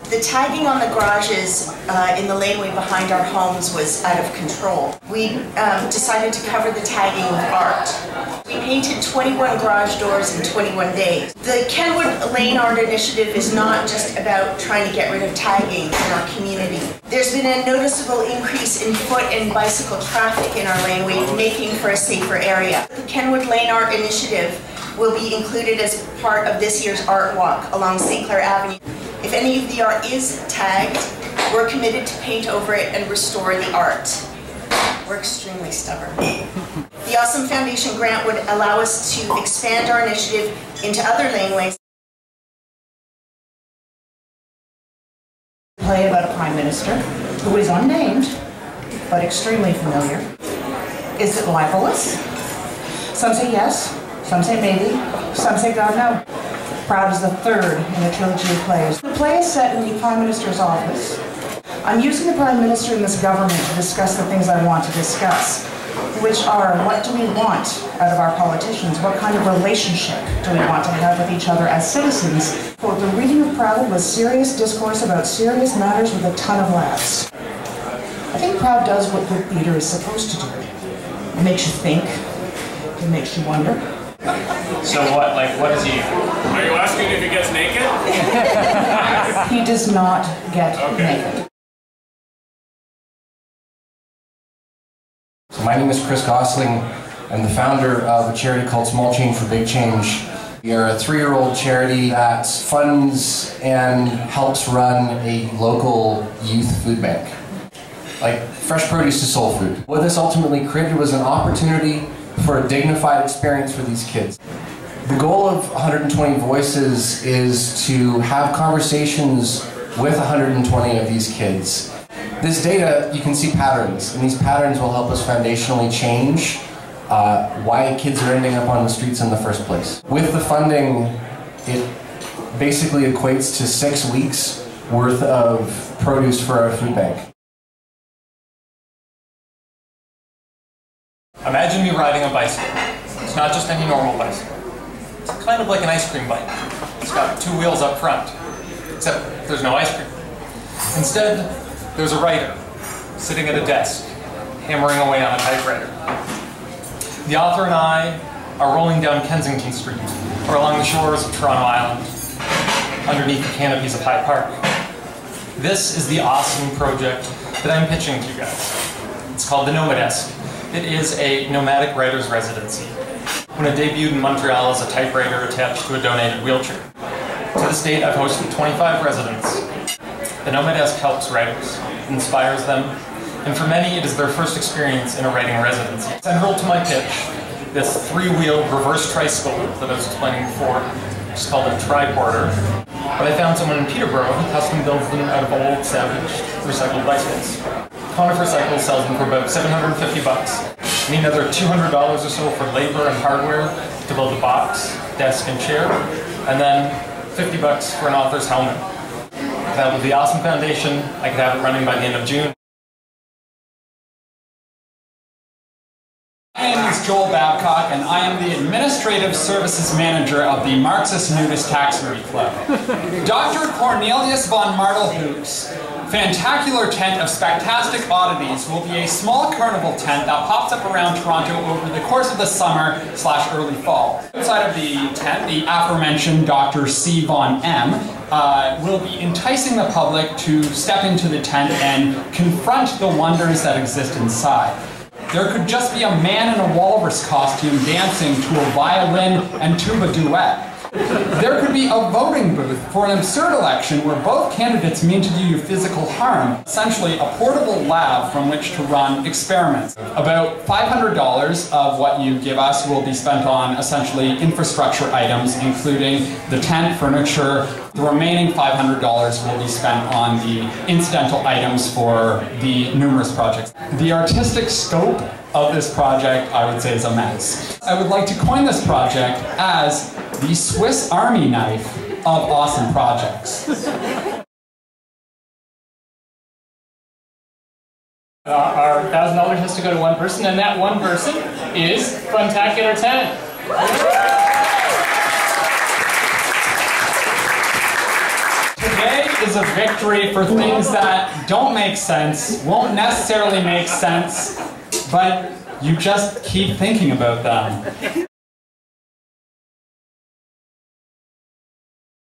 The tagging on the garages in the laneway behind our homes was out of control. We decided to cover the tagging with art. We painted 21 garage doors in 21 days. The Kenwood Lane Art Initiative is not just about trying to get rid of tagging in our community. There's been a noticeable increase in foot and bicycle traffic in our laneway, making for a safer area. The Kenwood Lane Art Initiative will be included as part of this year's Art Walk along St. Clair Avenue. If any of the art is tagged, we're committed to paint over it and restore the art. We're extremely stubborn. The Awesome Foundation grant would allow us to expand our initiative into other laneways. Play about a Prime Minister who is unnamed, but extremely familiar. Is it libelous? Some say yes, some say maybe, some say God no. Proud is the third in a trilogy of plays. The play is set in the Prime Minister's office. I'm using the Prime Minister and this government to discuss the things I want to discuss, which are, what do we want out of our politicians? What kind of relationship do we want to have with each other as citizens? Quote, the reading of Proud was serious discourse about serious matters with a ton of laughs. I think Proud does what good theater is supposed to do. It makes you think. It makes you wonder. So what is he? Are you asking if he gets naked? He does not get naked. So my name is Chris Gosling. I'm the founder of a charity called Small Change for Big Change. We are a 3-year-old charity that funds and helps run a local youth food bank. Like fresh produce to soul food. What this ultimately created was an opportunity for a dignified experience for these kids. The goal of 120 Voices is to have conversations with 120 of these kids. This data, you can see patterns, and these patterns will help us foundationally change why kids are ending up on the streets in the first place. With the funding, it basically equates to 6 weeks worth of produce for our food bank. Imagine me riding a bicycle. It's not just any normal bicycle. It's kind of like an ice cream bike. It's got 2 wheels up front, except there's no ice cream. Instead, there's a writer sitting at a desk, hammering away on a typewriter. The author and I are rolling down Kensington Street, or along the shores of Toronto Island, underneath the canopies of High Park. This is the awesome project that I'm pitching to you guys. It's called the Nomadesk. It is a nomadic writer's residency. When it debuted in Montreal as a typewriter attached to a donated wheelchair. To this date, I've hosted 25 residents. The Nomadesk helps writers, inspires them, and for many, it is their first experience in a writing residency. Central to my pitch, this 3-wheel reverse tricycle that I was explaining before, which is called a triporter. But I found someone in Peterborough who custom builds them out of old, salvaged, recycled bicycles. Conifer Cycles sells them for about $750, and another $200 or so for labor and hardware to build a box, desk, and chair, and then $50 for an author's helmet. That with the Awesome Foundation, I could have it running by the end of June. My name is Joel Babcock, and I am the Administrative Services Manager of the Marxist Nudist Taxidermy Club. Dr. Cornelius von Martelhoop's Fantacular tent of Spectastic oddities will be a small carnival tent that pops up around Toronto over the course of the summer/early fall. Outside of the tent, the aforementioned Dr. C. von M. will be enticing the public to step into the tent and confront the wonders that exist inside. There could just be a man in a walrus costume dancing to a violin and tuba duet. There could be a voting booth for an absurd election where both candidates mean to do you physical harm, essentially a portable lab from which to run experiments. About $500 of what you give us will be spent on essentially infrastructure items, including the tent, furniture. The remaining $500 will be spent on the incidental items for the numerous projects. The artistic scope of this project, I would say, is a mess. I would like to coin this project as the Swiss Army knife of awesome projects. Our $1,000 has to go to one person, and that one person is Fantacular 10. Today is a victory for things that don't make sense, won't necessarily make sense, but you just keep thinking about them.